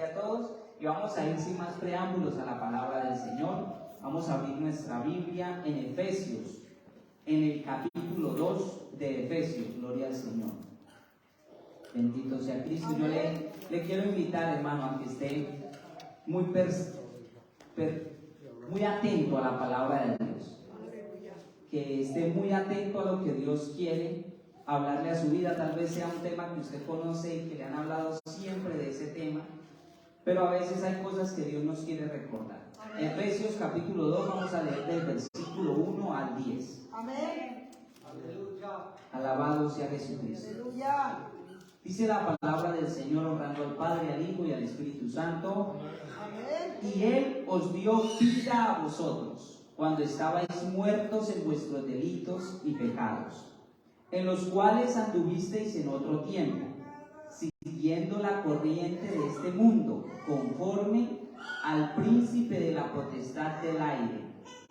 a todos y vamos a ir sin más preámbulos a la palabra del Señor. Vamos a abrir nuestra Biblia en Efesios, en el capítulo 2 de Efesios. Gloria al Señor. Bendito sea Cristo. Yo le quiero invitar, hermano, a que esté muy atento a la palabra de Dios. Que esté muy atento a lo que Dios quiere hablarle a su vida. Tal vez sea un tema que usted conoce y que le han hablado siempre de ese tema, pero a veces hay cosas que Dios nos quiere recordar. Efesios capítulo 2, vamos a leer del versículo 1 al 10. Amén. Alabado sea Jesucristo. Aleluya. Dice la palabra del Señor, honrando al Padre, al Hijo y al Espíritu Santo. Amén. Y Él os dio vida a vosotros, cuando estabais muertos en vuestros delitos y pecados, en los cuales anduvisteis en otro tiempo, siguiendo la corriente de este mundo, conforme al príncipe de la potestad del aire,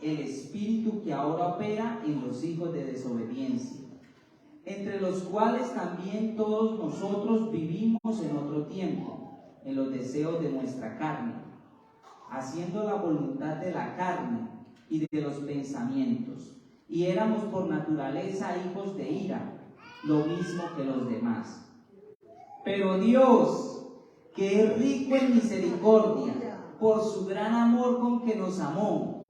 el espíritu que ahora opera en los hijos de desobediencia, entre los cuales también todos nosotros vivimos en otro tiempo, en los deseos de nuestra carne, haciendo la voluntad de la carne y de los pensamientos, y éramos por naturaleza hijos de ira, lo mismo que los demás. Pero Dios, que es rico en misericordia, por su gran amor con que nos amó,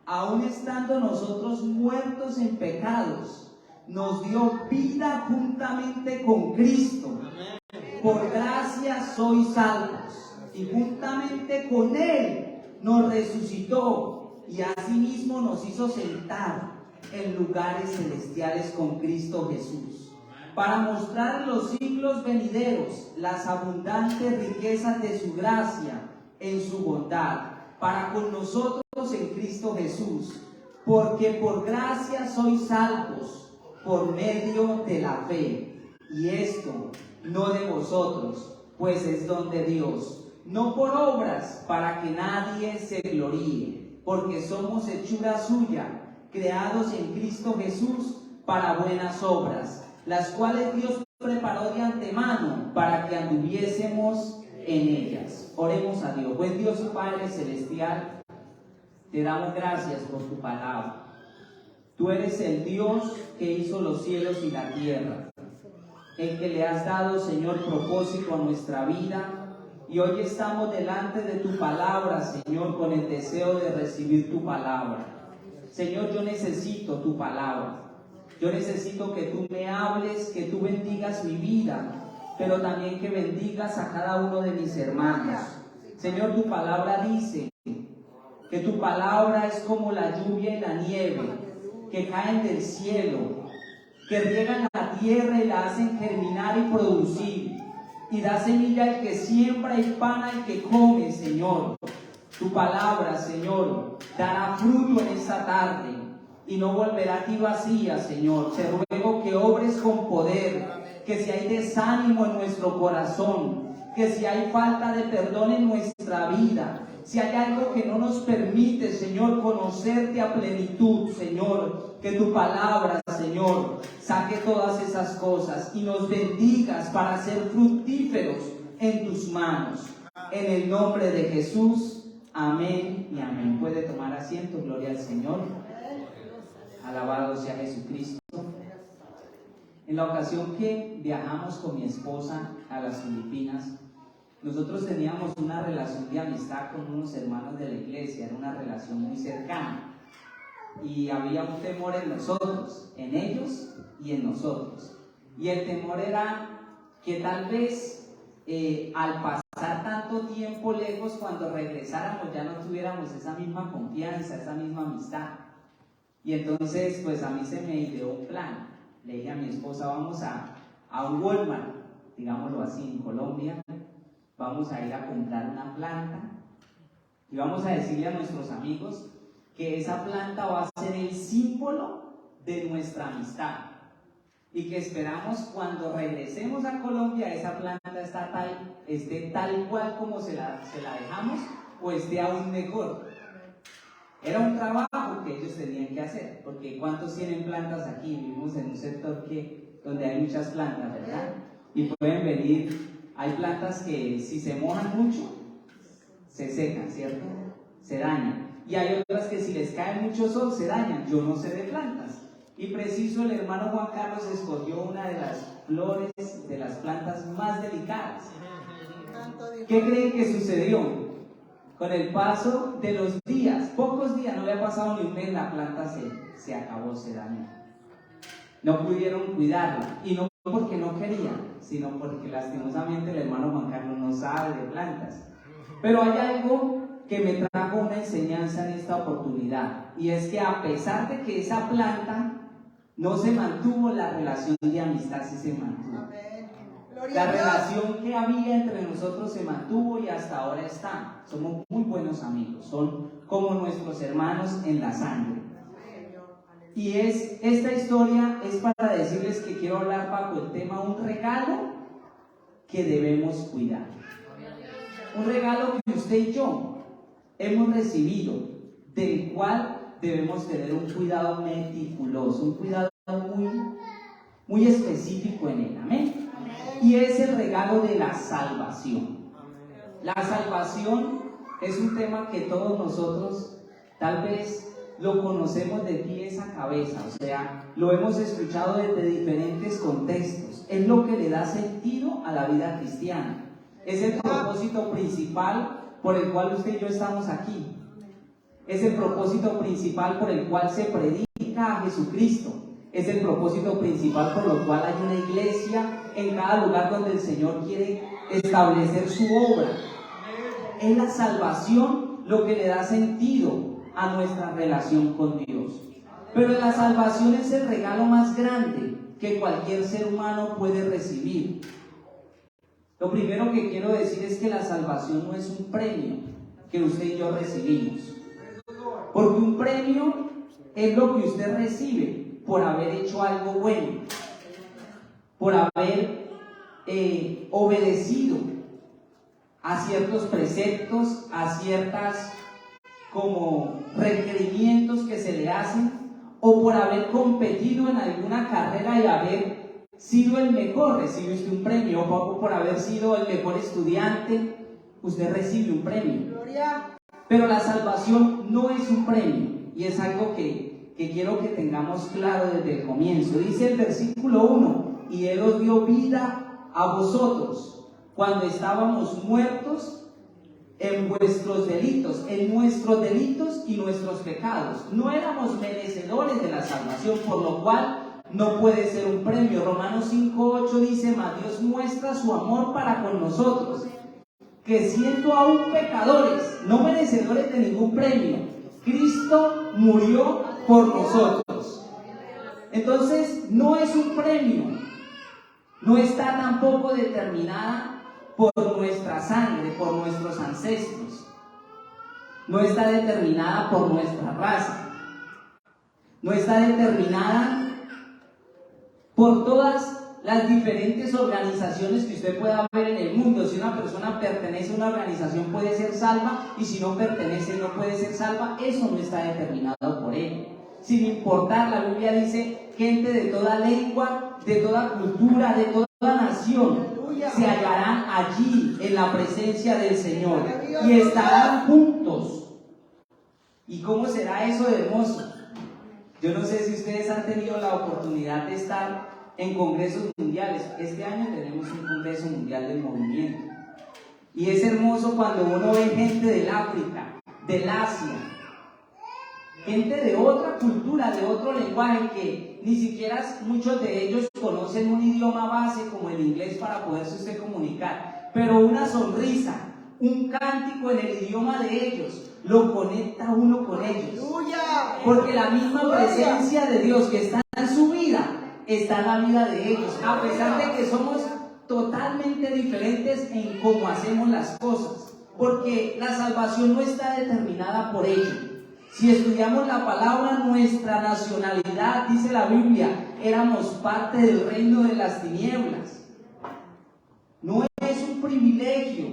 aun estando nosotros muertos en pecados, nos dio vida juntamente con Cristo. Por gracia sois salvos, y juntamente con Él nos resucitó, y asimismo nos hizo sentar en lugares celestiales con Cristo Jesús, para mostrar en los siglos venideros las abundantes riquezas de su gracia en su bondad para con nosotros en Cristo Jesús, porque por gracia sois salvos por medio de la fe, y esto no de vosotros, pues es don de Dios, no por obras, para que nadie se gloríe, porque somos hechura suya, creados en Cristo Jesús para buenas obras, las cuales Dios preparó de antemano para que anduviésemos en ellas. Oremos a Dios. Pues Dios Padre Celestial, te damos gracias por tu palabra. Tú eres el Dios que hizo los cielos y la tierra, el que le has dado, Señor, propósito a nuestra vida, y hoy estamos delante de tu palabra, Señor, con el deseo de recibir tu palabra. Señor, yo necesito tu palabra. Yo necesito que tú me hables, que tú bendigas mi vida, pero también que bendigas a cada uno de mis hermanos. Señor, tu palabra dice que tu palabra es como la lluvia y la nieve que caen del cielo, que riegan la tierra y la hacen germinar y producir, y da semilla al que siembra y pan al que come, Señor. Tu palabra, Señor, dará fruto en esta tarde y no volverá a ti vacía, Señor. Te ruego que obres con poder, que si hay desánimo en nuestro corazón, que si hay falta de perdón en nuestra vida, si hay algo que no nos permite, Señor, conocerte a plenitud, Señor, que tu palabra, Señor, saque todas esas cosas y nos bendigas para ser fructíferos en tus manos. En el nombre de Jesús, amén y amén. Puede tomar asiento, gloria al Señor. Alabado sea Jesucristo. En la ocasión que viajamos con mi esposa a las Filipinas, nosotros teníamos una relación de amistad con unos hermanos de la iglesia, era una relación muy cercana. Y había un temor en nosotros, en ellos y en nosotros. Y el temor era que tal vez al pasar tanto tiempo lejos, cuando regresáramos ya no tuviéramos esa misma confianza, esa misma amistad. Y entonces pues a mí se me ideó un plan. Le dije a mi esposa, vamos a un Walmart, digámoslo así, en Colombia. Vamos a ir a comprar una planta y vamos a decirle a nuestros amigos que esa planta va a ser el símbolo de nuestra amistad y que esperamos cuando regresemos a Colombia esa planta esté tal cual como se la dejamos o esté aún mejor. Era un trabajo que ellos tenían que hacer, porque ¿cuántos tienen plantas aquí? Vivimos en un sector donde hay muchas plantas, ¿verdad? Y pueden venir, hay plantas que si se mojan mucho, se secan, ¿cierto? Se dañan. Y hay otras que si les cae mucho sol se dañan. Yo no sé de plantas. Y preciso el hermano Juan Carlos escogió una de las flores, de las plantas más delicadas. ¿Qué creen que sucedió? Con el paso de los días, pocos días, no le ha pasado ni un mes, la planta se acabó, se dañó. No pudieron cuidarla, y no porque no querían, sino porque lastimosamente el hermano Juan Carlos no sabe de plantas. Pero hay algo que me trajo una enseñanza en esta oportunidad, y es que a pesar de que esa planta no se mantuvo, la relación de amistad sí se mantuvo. La relación que había entre nosotros se mantuvo y hasta ahora está. Somos muy buenos amigos, son como nuestros hermanos en la sangre. Y esta historia es para decirles que quiero hablar bajo el tema un regalo que debemos cuidar. Un regalo que usted y yo hemos recibido, del cual debemos tener un cuidado meticuloso, un cuidado muy específico en él. Amén. Y es el regalo de la salvación. La salvación es un tema que todos nosotros tal vez lo conocemos de pies a cabeza, o sea, lo hemos escuchado desde diferentes contextos. Es lo que le da sentido a la vida cristiana. Es el propósito principal por el cual usted y yo estamos aquí. Es el propósito principal por el cual se predica a Jesucristo. Es el propósito principal por lo cual hay una iglesia en cada lugar donde el Señor quiere establecer su obra. Es la salvación lo que le da sentido a nuestra relación con Dios. Pero la salvación es el regalo más grande que cualquier ser humano puede recibir. Lo primero que quiero decir es que la salvación no es un premio que usted y yo recibimos. Porque un premio es lo que usted recibe por haber hecho algo bueno, por haber obedecido a ciertos preceptos, a ciertas como requerimientos que se le hacen, o por haber competido en alguna carrera y haber sido el mejor, recibe usted un premio, o por haber sido el mejor estudiante, usted recibe un premio. Pero la salvación no es un premio, y es algo que quiero que tengamos claro desde el comienzo. Dice el versículo 1, y Él os dio vida a vosotros cuando estábamos muertos en vuestros delitos, en nuestros delitos y nuestros pecados. No éramos merecedores de la salvación, por lo cual no puede ser un premio. Romanos 5:8 dice, mas Dios muestra su amor para con nosotros, que siendo aún pecadores, no merecedores de ningún premio, Cristo murió por nosotros. Entonces no es un premio, no está tampoco determinada por nuestra sangre, por nuestros ancestros, no está determinada por nuestra raza, no está determinada por todas las diferentes organizaciones que usted pueda ver en el mundo. Si una persona pertenece a una organización puede ser salva, y si no pertenece no puede ser salva. Eso no está determinado por él. Sin importar, la Biblia dice, gente de toda lengua, de toda cultura, de toda nación se hallarán allí en la presencia del Señor y estarán juntos. ¿Y cómo será eso de hermoso? Yo no sé si ustedes han tenido la oportunidad de estar en congresos mundiales. Este año tenemos un congreso mundial del movimiento. Y es hermoso cuando uno ve gente del África, del Asia, gente de otra cultura, de otro lenguaje, que ni siquiera muchos de ellos conocen un idioma base como el inglés para poderse usted comunicar. Pero una sonrisa, un cántico en el idioma de ellos, lo conecta uno con ellos. Porque la misma presencia de Dios que está en su vida está en la vida de ellos, a pesar de que somos totalmente diferentes en cómo hacemos las cosas, porque la salvación no está determinada por ello. Si estudiamos la palabra, nuestra nacionalidad, dice la Biblia, éramos parte del reino de las tinieblas. No es un privilegio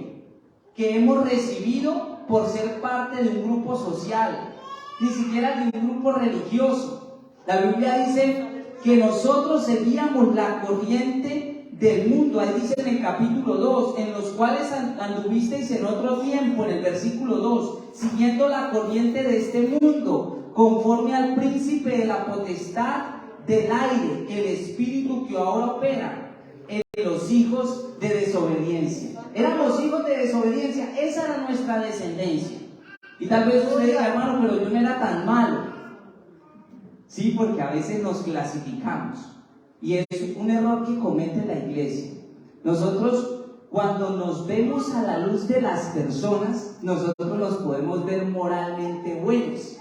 que hemos recibido por ser parte de un grupo social, ni siquiera de un grupo religioso. La Biblia dice que nosotros seguíamos la corriente del mundo. Ahí dice en el capítulo 2, en los cuales anduvisteis en otro tiempo, en el versículo 2, siguiendo la corriente de este mundo, conforme al príncipe de la potestad del aire, el espíritu que ahora opera en los hijos de desobediencia. Éramos hijos de desobediencia, esa era nuestra descendencia. Y tal vez usted diga, hermano, pero yo no era tan malo. Sí, porque a veces nos clasificamos. Y es un error que comete la iglesia. Nosotros, cuando nos vemos a la luz de las personas, nosotros nos podemos ver moralmente buenos.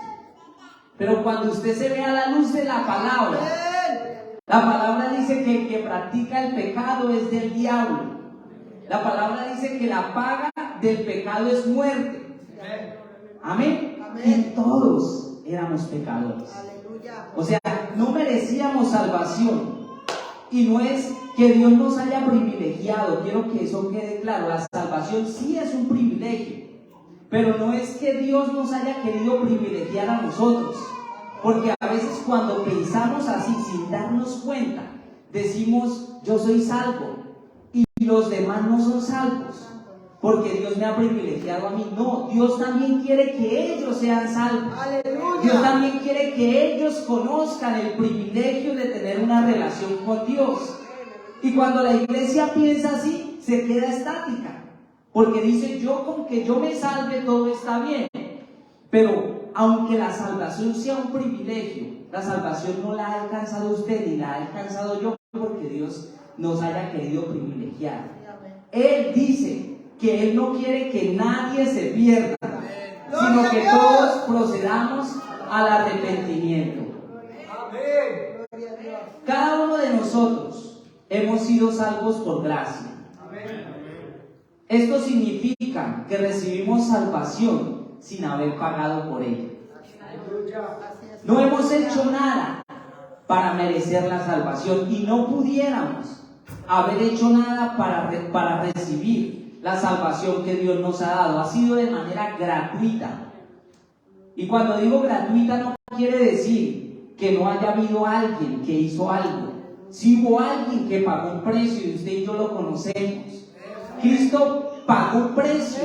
Pero cuando usted se ve a la luz de la palabra dice que el que practica el pecado es del diablo. La palabra dice que la paga del pecado es muerte. Amén. Y todos éramos pecadores. O sea, no merecíamos salvación. Y no es que Dios nos haya privilegiado, quiero que eso quede claro. La salvación sí es un privilegio, pero no es que Dios nos haya querido privilegiar a nosotros. Porque a veces cuando pensamos así, sin darnos cuenta, decimos, yo soy salvo y los demás no son salvos, porque Dios me ha privilegiado a mí. No, Dios también quiere que ellos sean salvos. ¡Aleluya! Dios también quiere que ellos conozcan el privilegio de tener una relación con Dios. Y cuando la iglesia piensa así, se queda estática, porque dice, yo con que yo me salve todo está bien. Pero aunque la salvación sea un privilegio, la salvación no la ha alcanzado usted ni la ha alcanzado yo, porque Dios nos haya querido privilegiar. Él dice que Él no quiere que nadie se pierda, sino que todos procedamos al arrepentimiento. Cada uno de nosotros hemos sido salvos por gracia. Esto significa que recibimos salvación sin haber pagado por ella. No hemos hecho nada para merecer la salvación y no pudiéramos haber hecho nada para recibir la salvación que Dios nos ha dado. Ha sido de manera gratuita. Y cuando digo gratuita no quiere decir que no haya habido alguien que hizo algo. Si hubo alguien que pagó un precio y usted y yo lo conocemos. Cristo pagó un precio.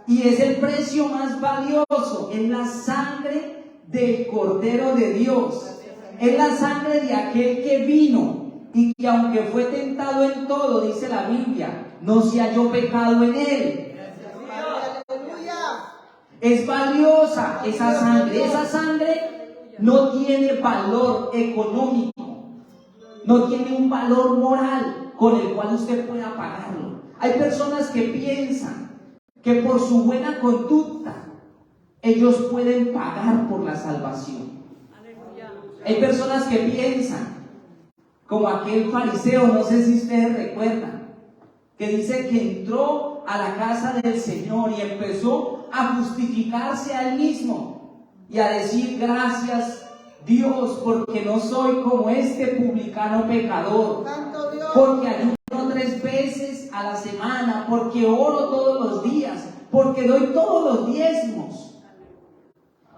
Y es el precio más valioso. Es la sangre del Cordero de Dios. Es la sangre de aquel que vino y que aunque fue tentado en todo, dice la Biblia, no se halló pecado en él. Es valiosa esa sangre. Esa sangre no tiene valor económico, no tiene un valor moral con el cual usted pueda pagarlo. Hay personas que piensan que por su buena conducta ellos pueden pagar por la salvación. Hay personas que piensan, como aquel fariseo, no sé si ustedes recuerdan, que dice que entró a la casa del Señor y empezó a justificarse a él mismo y a decir, gracias Dios, porque no soy como este publicano pecador, porque ayuno 3 veces a la semana, porque oro todos los días, porque doy todos los diezmos.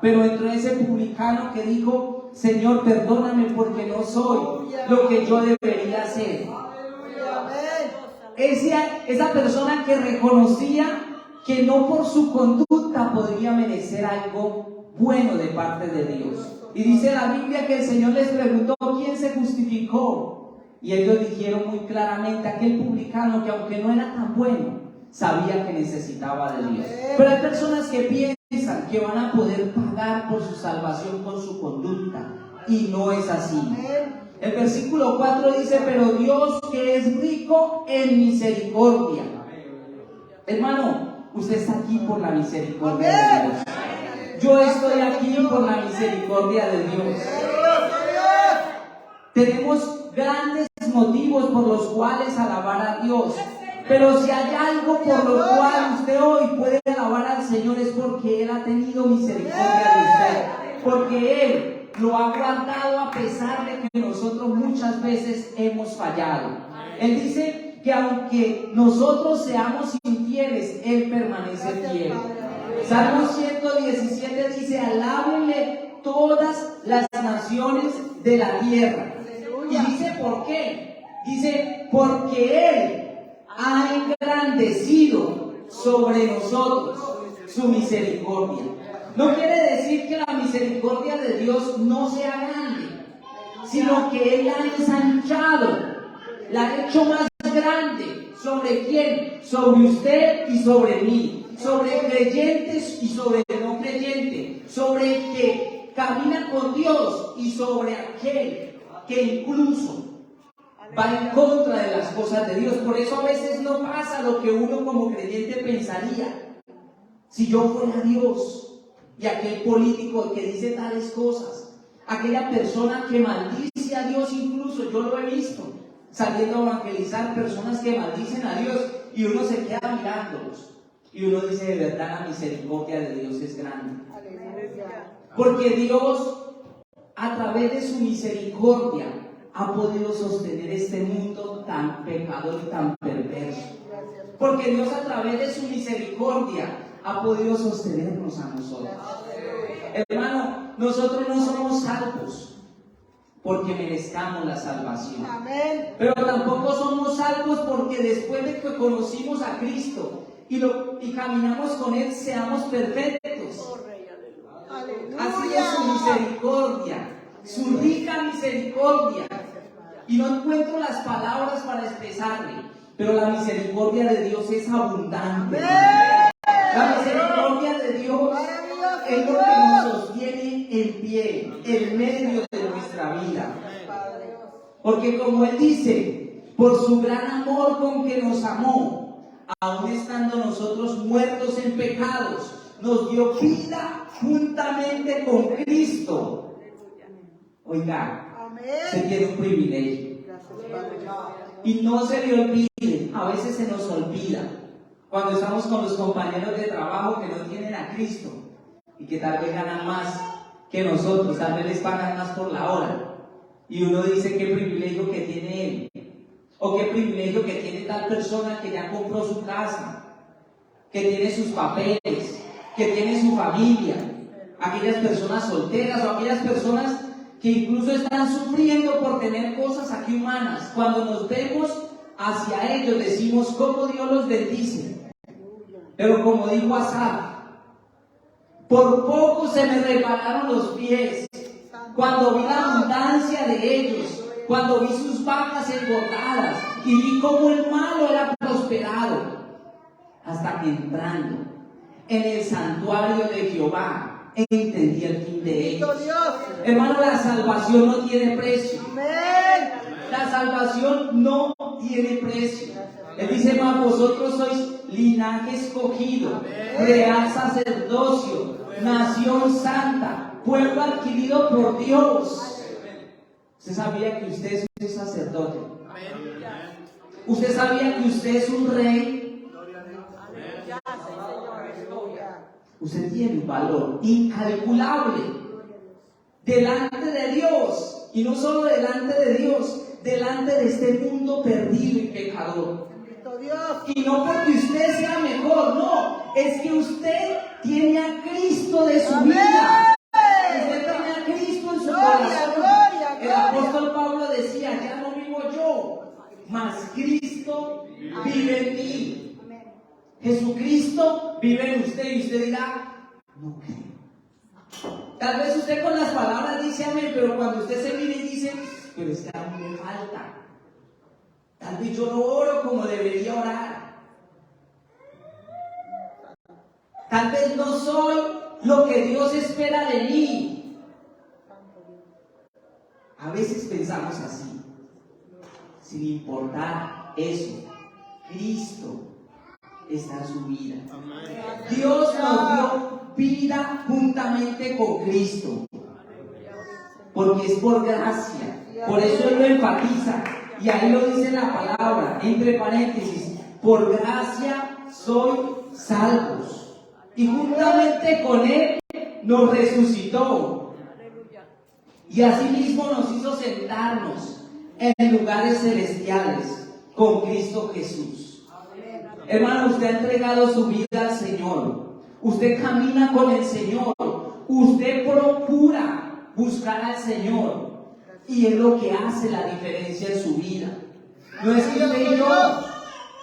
Pero entró ese publicano que dijo, Señor, perdóname porque no soy lo que yo debería ser. Esa persona que reconocía que no por su conducta podría merecer algo bueno de parte de Dios. Y dice la Biblia que el Señor les preguntó, ¿quién se justificó? Y ellos dijeron muy claramente, aquel publicano que aunque no era tan bueno, sabía que necesitaba de Dios. Pero hay personas que piensan que van a poder pagar por su salvación con su conducta, y no es así. El versículo 4 dice, pero Dios que es rico en misericordia. Hermano, usted está aquí por la misericordia de Dios. Yo estoy aquí por la misericordia de Dios. Tenemos grandes motivos por los cuales alabar a Dios. Pero si hay algo por lo cual usted hoy puede alabar al Señor, es porque Él ha tenido misericordia de usted. Porque Él lo ha guardado a pesar de que nosotros muchas veces hemos fallado. Él dice que aunque nosotros seamos infieles, Él permanece fiel. Salmo 117 dice, alábenle todas las naciones de la tierra. Y dice, ¿por qué? Dice, porque Él ha engrandecido sobre nosotros su misericordia. No quiere decir que la misericordia de Dios no sea grande, sino que Él la ha ensanchado, la ha hecho más grande. ¿Sobre quién? Sobre usted y sobre mí, sobre creyentes y sobre no creyentes, sobre el que camina con Dios y sobre aquel que incluso va en contra de las cosas de Dios. Por eso a veces no pasa lo que uno como creyente pensaría. Si yo fuera Dios y aquel político que dice tales cosas, aquella persona que maldice a Dios, incluso yo lo he visto saliendo a evangelizar, personas que maldicen a Dios y uno se queda mirándolos y uno dice, de verdad la misericordia de Dios es grande. Porque Dios, a través de su misericordia, ha podido sostener este mundo tan pecador y tan perverso. Porque Dios, a través de su misericordia, ha podido sostenernos a nosotros. Hermano, nosotros no somos salvos porque merezcamos la salvación. Amén. Pero tampoco somos salvos porque después de que conocimos a Cristo y caminamos con Él, seamos perfectos. Ha sido su misericordia, su rica misericordia. Y no encuentro las palabras para expresarle, pero la misericordia de Dios es abundante. La misericordia de Dios es lo que nos sostiene en pie, en medio de nuestra vida. Porque como Él dice, por su gran amor con que nos amó, aun estando nosotros muertos en pecados, nos dio vida juntamente con Cristo. Oiga, se tiene un privilegio. Y no se le olvide, a veces se nos olvida, cuando estamos con los compañeros de trabajo que no tienen a Cristo y que tal vez ganan más que nosotros, tal vez les pagan más por la hora. Y uno dice qué privilegio que tiene él, o qué privilegio que tiene tal persona que ya compró su casa, que tiene sus papeles, que tiene su familia, aquellas personas solteras o aquellas personas que incluso están sufriendo por tener cosas aquí humanas. Cuando nos vemos hacia ellos decimos cómo Dios los bendice. Pero como dijo Asaf, por poco se me resbalaron los pies cuando vi la abundancia de ellos, cuando vi sus vacas engordadas y vi cómo el malo era prosperado, hasta que entrando en el santuario de Jehová entendí el fin de ellos. Hermano, la salvación no tiene precio. La salvación no tiene precio. Él dice, mas vosotros sois linaje escogido, real sacerdocio, nación santa, pueblo adquirido por Dios. ¿Usted sabía que usted es un sacerdote? ¿Usted sabía que usted es un rey? Usted tiene un valor incalculable delante de Dios, y no solo delante de Dios, delante de este mundo perdido y pecador. Y no porque usted sea mejor, no, es que usted tiene a Cristo de su vida. Usted tiene a Cristo en su corazón. El apóstol Pablo decía, ya no vivo yo, mas Cristo vive en mí. Jesucristo vive en usted, y usted dirá, no creo. Tal vez usted con las palabras dice amén, pero cuando usted se mire y dice, pero es que a mí me falta. Tal vez yo no oro como debería orar. Tal vez no soy lo que Dios espera de mí. A veces pensamos así, sin importar eso. Cristo está en su vida. Dios nos dio vida juntamente con Cristo, porque es por gracia. Por eso Él lo enfatiza, y ahí lo dice la palabra, entre paréntesis, por gracia soy salvos, y juntamente con Él nos resucitó, y asimismo nos hizo sentarnos en lugares celestiales con Cristo Jesús. Hermano, usted ha entregado su vida al Señor, usted camina con el Señor, usted procura buscar al Señor, y es lo que hace la diferencia en su vida. No es que usted y yo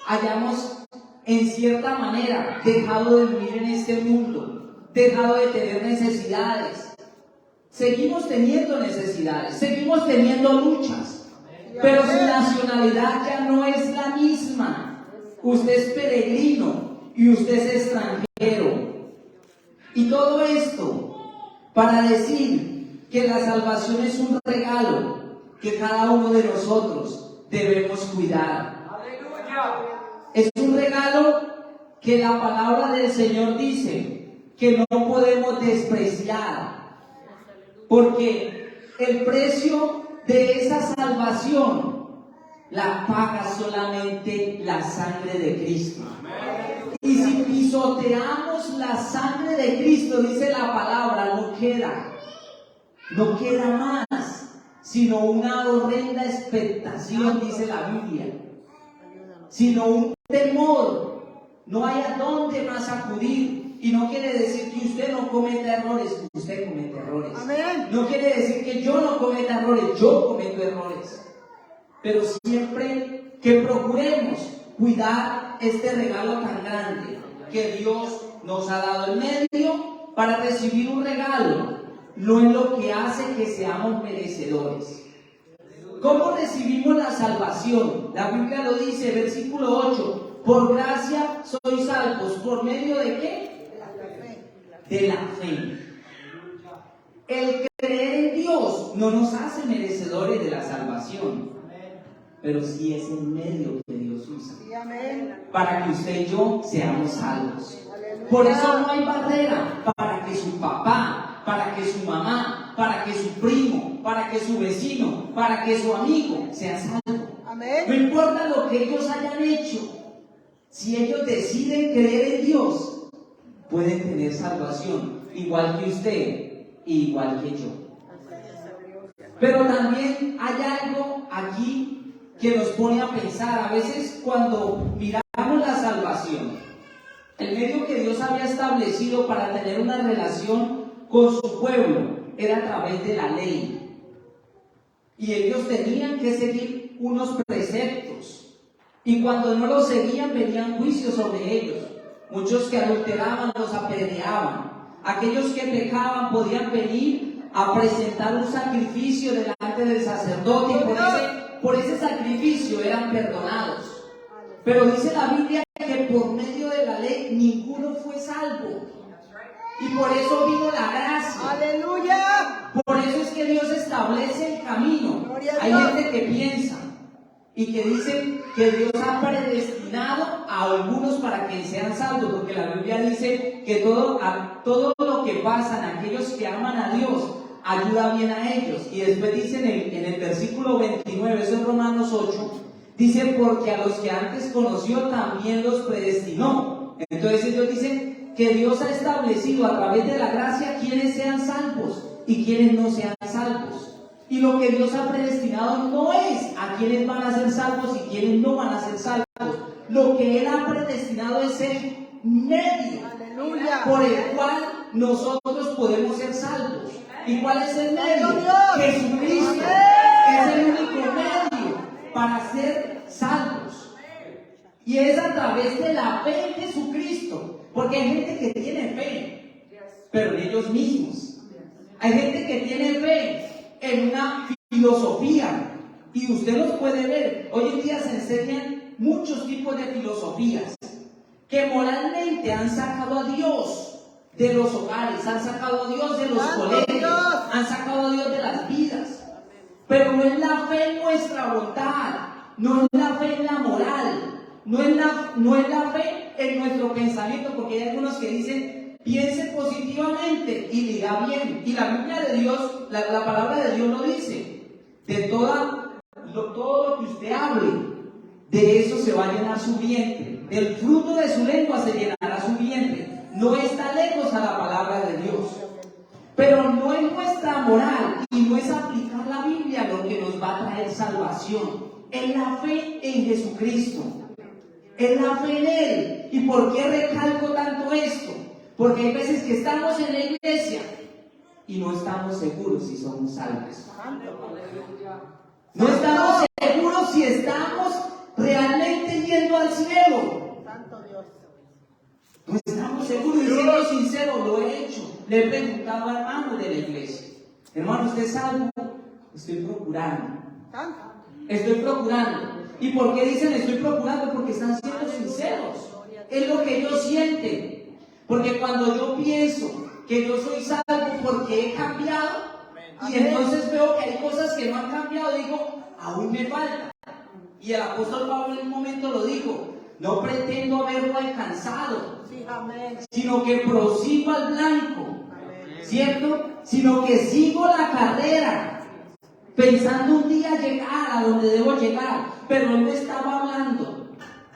hayamos en cierta manera dejado de vivir en este mundo, dejado de tener necesidades. Seguimos teniendo necesidades, seguimos teniendo luchas, pero su nacionalidad ya no es la misma. Usted es peregrino y usted es extranjero. Y todo esto para decir que la salvación es un regalo que cada uno de nosotros debemos cuidar. Es un regalo que la palabra del Señor dice que no podemos despreciar, porque el precio de esa salvación la paga solamente la sangre de Cristo. Y si pisoteamos la sangre de Cristo, dice la palabra, no queda más, sino una horrenda expectación, dice la Biblia, sino un temor. No hay a dónde más acudir. Y no quiere decir que usted no cometa errores, usted comete errores. Amén. No quiere decir que yo no cometa errores, yo cometo errores. Pero siempre que procuremos cuidar este regalo tan grande que Dios nos ha dado, en medio para recibir un regalo, no es lo que hace que seamos merecedores. ¿Cómo recibimos la salvación? La Biblia lo dice, versículo 8, por gracia sois salvos, ¿por medio de qué? De la fe. El creer en Dios no nos hace merecedores de la salvación, pero sí es el medio que Dios usa para que usted y yo seamos salvos. Por eso no hay barrera para que su papá, para que su mamá, para que su primo, para que su vecino, para que su amigo sea salvo. No importa lo que ellos hayan hecho, si ellos deciden creer en Dios, pueden tener salvación, igual que usted y igual que yo. Pero también hay algo aquí que nos pone a pensar. A veces cuando miramos la salvación, el medio que Dios había establecido para tener una relación con su pueblo era a través de la ley. Y ellos tenían que seguir unos preceptos. Y cuando no los seguían, venían juicios sobre ellos. Muchos que adulteraban los apedreaban. Aquellos que pecaban podían venir a presentar un sacrificio delante del sacerdote y por ese sacrificio eran perdonados. Pero dice la Biblia que por medio de la ley ninguno fue salvo. Y por eso vino la gracia. ¡Aleluya! Por eso es que Dios establece el camino. Hay gente que piensa y que dicen que Dios ha predestinado a algunos para que sean salvos, porque la Biblia dice que todo lo que pasan aquellos que aman a Dios ayuda bien a ellos. Y después dice en el versículo 29, eso es Romanos 8, dice, porque a los que antes conoció también los predestinó. Entonces ellos dicen que Dios ha establecido a través de la gracia quienes sean salvos y quienes no sean salvos. Y lo que Dios ha predestinado no es a quienes van a ser salvos y quienes no van a ser salvos. Lo que Él ha predestinado es el medio por el cual nosotros podemos ser salvos. ¿Y cuál es el medio? Jesucristo es el único medio para ser salvos. Y es a través de la fe en Jesucristo. Porque hay gente que tiene fe, pero en ellos mismos. Hay gente que tiene fe en una filosofía, y usted los puede ver. Hoy en día se enseñan muchos tipos de filosofías que moralmente han sacado a Dios de los hogares, han sacado a Dios de los colegios, han sacado a Dios de las vidas. Pero no es la fe en nuestra bondad, no es la fe en la moral, no es la fe en nuestro pensamiento, porque hay algunos que dicen piense positivamente y le irá bien. Y la Biblia de Dios, la palabra de Dios lo dice. De todo lo que usted hable, de eso se va a llenar su vientre. Del fruto de su lengua se llenará su vientre. No está lejos a la palabra de Dios. Pero no es nuestra moral y no es aplicar la Biblia lo que nos va a traer salvación. Es la fe en Jesucristo. Es la fe en Él. ¿Y por qué recalco tanto esto? Porque hay veces que estamos en la iglesia y no estamos seguros si somos salvos. No estamos seguros si estamos realmente yendo al cielo? Santo Dios. Pues estamos seguros y siendo sinceros, lo he hecho. Le he preguntado a hermanos de la iglesia: hermano, ¿usted es salvo? Estoy procurando. Estoy procurando. ¿Y por qué dicen estoy procurando? Porque están siendo sinceros. Es lo que ellos sienten. Porque cuando yo pienso que yo soy salvo porque he cambiado, y entonces veo que hay cosas que no han cambiado, digo, aún me falta. Y el apóstol Pablo en un momento lo dijo: no pretendo haberlo alcanzado, sino que prosigo al blanco, ¿cierto? Sino que sigo la carrera, pensando un día llegar a donde debo llegar. Pero él no estaba hablando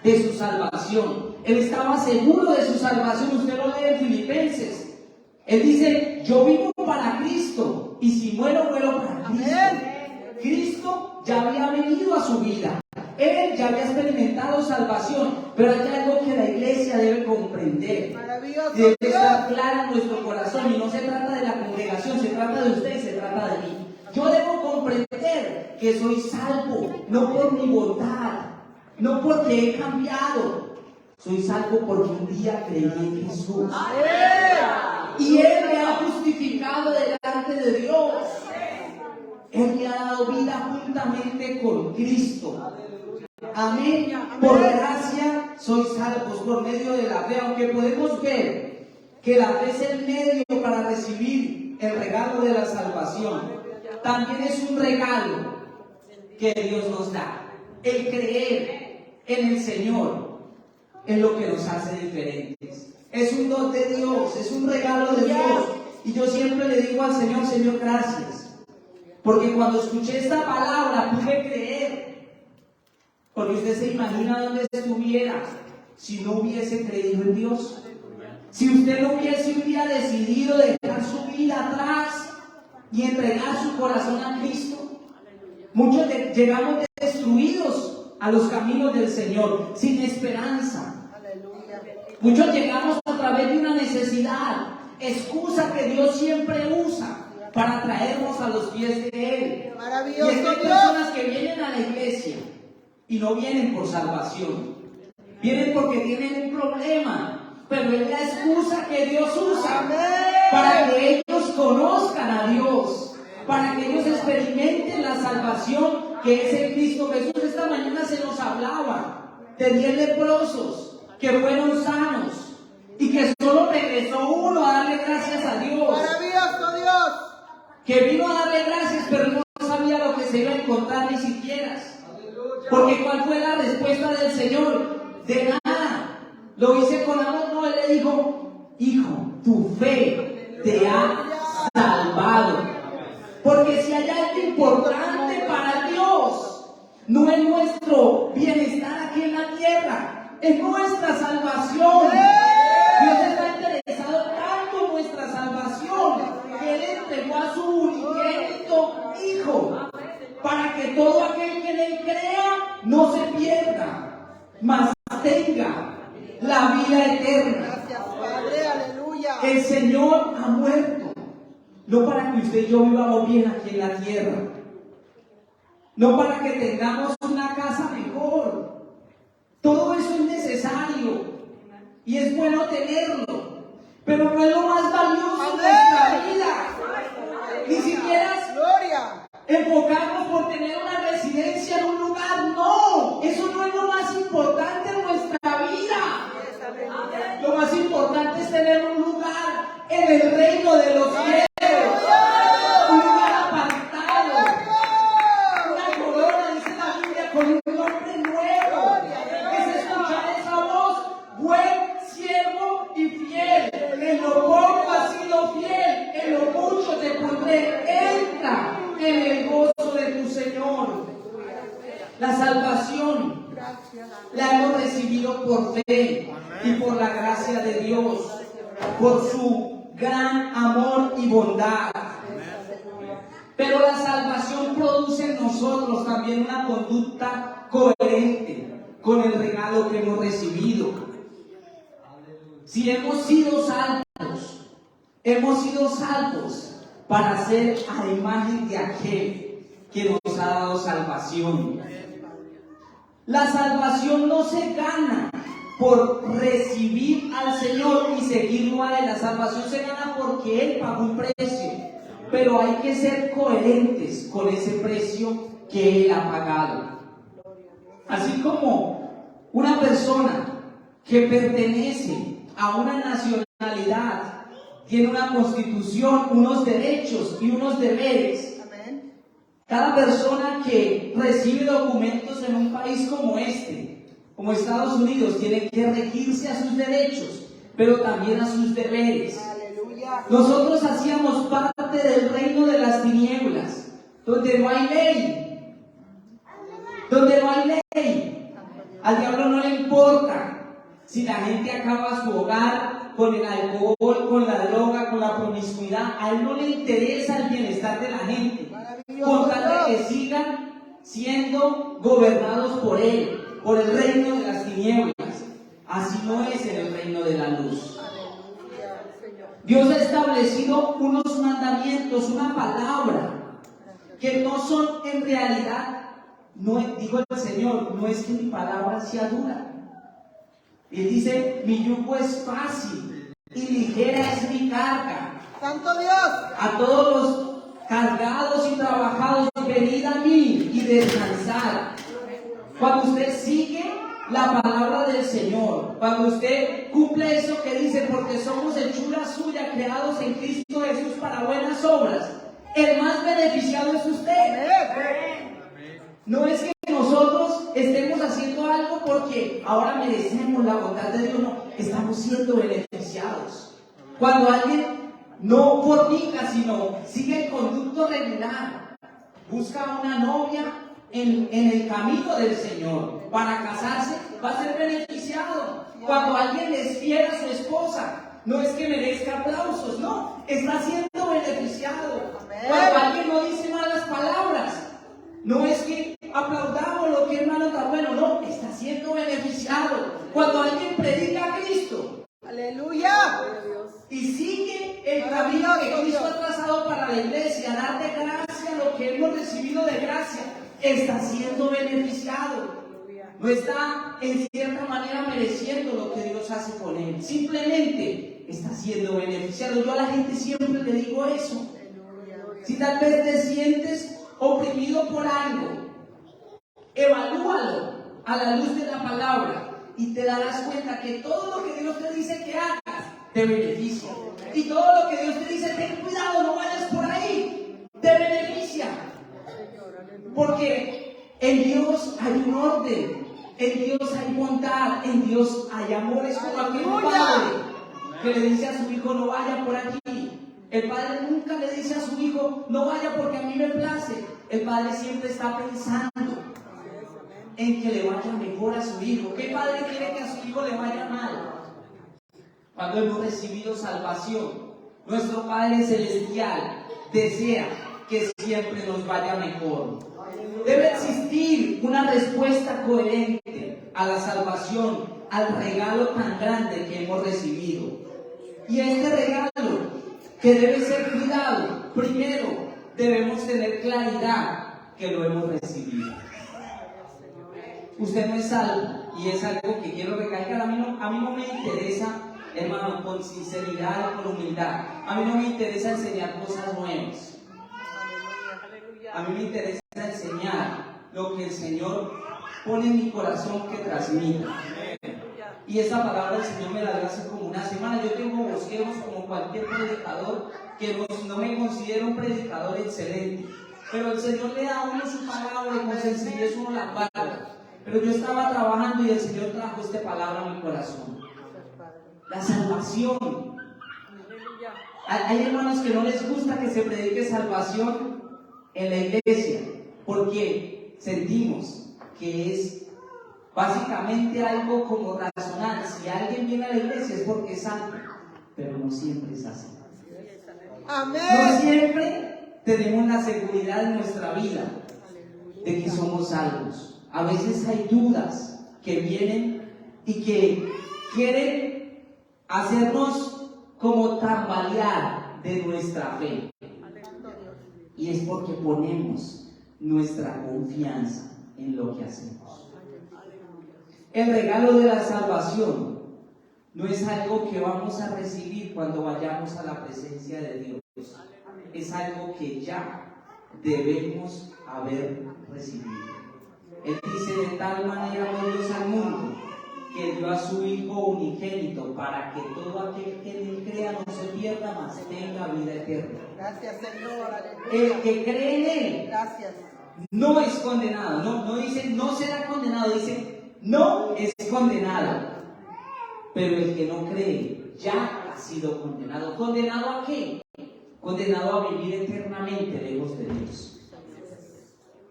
de su salvación, él estaba seguro de su salvación. Usted lo lee en Filipenses. Él dice: yo vivo para Cristo, y si muero, muero para Cristo. Cristo ya había venido a su vida, él ya había experimentado salvación. Pero hay algo que la iglesia debe comprender, debe estar clara en nuestro corazón. Y no se trata de la congregación, se trata de usted y se trata de mí. Yo debo comprender que soy salvo, no por mi bondad, no porque he cambiado. Soy salvo porque un día creí en Jesús. Y Él me ha justificado delante de Dios. Él me ha dado vida juntamente con Cristo. Amén. Por gracia sois salvos por medio de la fe. Aunque podemos ver que la fe es el medio para recibir el regalo de la salvación, también es un regalo que Dios nos da. El creer en el Señor es lo que nos hace diferentes. Es un don de Dios, es un regalo de Dios. Y yo siempre le digo al Señor: Señor, gracias. Porque cuando escuché esta palabra pude creer. Porque usted se imagina dónde estuviera si no hubiese creído en Dios. Si usted no hubiese un día decidido dejar su vida atrás y entregar su corazón a Cristo. Muchos llegamos destruidos a los caminos del Señor, sin esperanza. Muchos llegamos a través de una necesidad, excusa que Dios siempre usa para traernos a los pies de Él. Y es que hay personas que vienen a la iglesia y no vienen por salvación, vienen porque tienen un problema, pero es la excusa que Dios usa para que ellos conozcan a Dios, para que ellos experimenten la salvación que es en Cristo Jesús. Esta mañana se nos hablaba de 10 leprosos que fueron sanos y que solo regresó uno a darle gracias a Dios. Maravilloso Dios. Que vino a darle gracias, pero no sabía lo que se iba a encontrar ni siquiera. Porque ¿cuál fue la respuesta del Señor? De nada. Lo hice con amor. No, Él le dijo: hijo, tu fe te ha salvado. Porque si hay algo importante para Dios, no es nuestro bienestar aquí en la tierra, es nuestra salvación. Dios está interesado tanto en nuestra salvación que Él entregó a su unigénito Hijo, para que todo aquel que en Él crea no se pierda, mas tenga la vida eterna. Gracias, Padre, aleluya. El Señor ha muerto, no para que usted y yo vivamos bien aquí en la tierra, no para que tengamos una casa mejor. Todo eso es necesario y es bueno tenerlo, pero no es lo más valioso de nuestra vida. Ni siquiera enfocarnos por tener una residencia en un lugar. No, eso no es lo más importante en nuestra vida. Lo más importante es tener un lugar en el reino de los cielos. Un lugar apartado. Una corona, dice la Biblia, con un nombre nuevo. Es escuchar esa voz: buen siervo y fiel. En lo poco has sido fiel, en lo mucho te pondré. Entra en el gozo de tu Señor. La salvación la hemos recibido por fe y por la gracia de Dios, por su gran amor y bondad. Pero la salvación produce en nosotros también una conducta coherente con el regalo que hemos recibido. Si hemos sido salvos para ser a imagen de aquel que nos ha dado salvación. La salvación no se gana por recibir al Señor y seguirlo a Él. La salvación se gana porque Él pagó un precio. Pero hay que ser coherentes con ese precio que Él ha pagado. Así como una persona que pertenece a una nacionalidad tiene una constitución, unos derechos y unos deberes. Amén. Cada persona que recibe documentos en un país como este, como Estados Unidos, tiene que regirse a sus derechos, pero también a sus deberes. Aleluya. Nosotros hacíamos parte del reino de las tinieblas, donde no hay ley. Donde no hay ley. Al diablo no le importa si la gente acaba su hogar con el alcohol, con la droga, con la promiscuidad. A él no le interesa el bienestar de la gente, con tal de que sigan siendo gobernados por él, por el reino de las tinieblas. Así no es en el reino de la luz. Dios ha establecido unos mandamientos, una palabra, que no son en realidad, no, dijo el Señor, no es que mi palabra sea dura. Él dice, mi yugo es fácil y ligera es mi carga. ¡Santo Dios! A todos los cargados y trabajados, venid a mí y descansar. Cuando usted sigue la palabra del Señor, cuando usted cumple eso que dice, porque somos hechura suya, creados en Cristo Jesús para buenas obras, el más beneficiado es usted. No es que nosotros estemos haciendo algo porque ahora merecemos la bondad de Dios, no, estamos siendo beneficiados. Cuando alguien no fornica, sino sigue el conducto regular, busca una novia en el camino del Señor para casarse, va a ser beneficiado. Cuando alguien les fiera a su esposa, no es que merezca aplausos, no, está siendo beneficiado. Cuando alguien no dice malas palabras, no es que aplaudamos lo que hermano está bueno, no, está siendo beneficiado. Cuando alguien predica a Cristo, ¡aleluya! y sigue el camino que Cristo ha trazado para la iglesia, dar de gracia lo que hemos recibido de gracia, está siendo beneficiado. No está en cierta manera mereciendo lo que Dios hace con él, simplemente está siendo beneficiado. Yo a la gente siempre le digo eso. Si tal vez te sientes oprimido por algo, evalúalo a la luz de la palabra y te darás cuenta que todo lo que Dios te dice que hagas te beneficia, y todo lo que Dios te dice, ten cuidado, no vayas por ahí, te beneficia, porque en Dios hay un orden, en Dios hay bondad, en Dios hay amor. Es como aquel padre que le dice a su hijo, no vaya por aquí. El padre nunca le dice a su hijo, no vaya porque a mí me place. El padre siempre está pensando en que le vaya mejor a su hijo. ¿Qué padre quiere que a su hijo le vaya mal? Cuando hemos recibido salvación, nuestro Padre Celestial desea que siempre nos vaya mejor. Debe existir una respuesta coherente a la salvación, al regalo tan grande que hemos recibido. Y este regalo, que debe ser cuidado, primero debemos tener claridad que lo hemos recibido. Usted no es salvo, y es algo que quiero recalcar. A mí no me interesa, hermano, con sinceridad, con humildad, a mí no me interesa enseñar cosas nuevas. A mí me interesa enseñar lo que el Señor pone en mi corazón que transmita. Y esa palabra el Señor me la dio hace como una semana. Yo tengo bosquejos como cualquier predicador, que no me considero un predicador excelente, pero el Señor le da a uno su palabra y con sencillez uno la guarda. Pero yo estaba trabajando y el Señor trajo esta palabra a mi corazón. La salvación. Hay hermanos que no les gusta que se predique salvación en la iglesia, porque sentimos que es básicamente algo como racional. Si alguien viene a la iglesia es porque es santo, pero no siempre es así. Amén. No siempre tenemos la seguridad en nuestra vida de que somos salvos. A veces hay dudas que vienen y que quieren hacernos como tambalear de nuestra fe. Y es porque ponemos nuestra confianza en lo que hacemos. El regalo de la salvación no es algo que vamos a recibir cuando vayamos a la presencia de Dios. Es algo que ya debemos haber recibido. Él dice: de tal manera amó Dios al mundo que dio a su Hijo unigénito para que todo aquel que en él crea no se pierda, mas tenga vida eterna. Gracias, Señor. El que cree en él Gracias. no es condenado. No dice no será condenado, dice no es condenado. Pero el que no cree ya ha sido condenado. ¿Condenado a qué? Condenado a vivir eternamente lejos de Dios.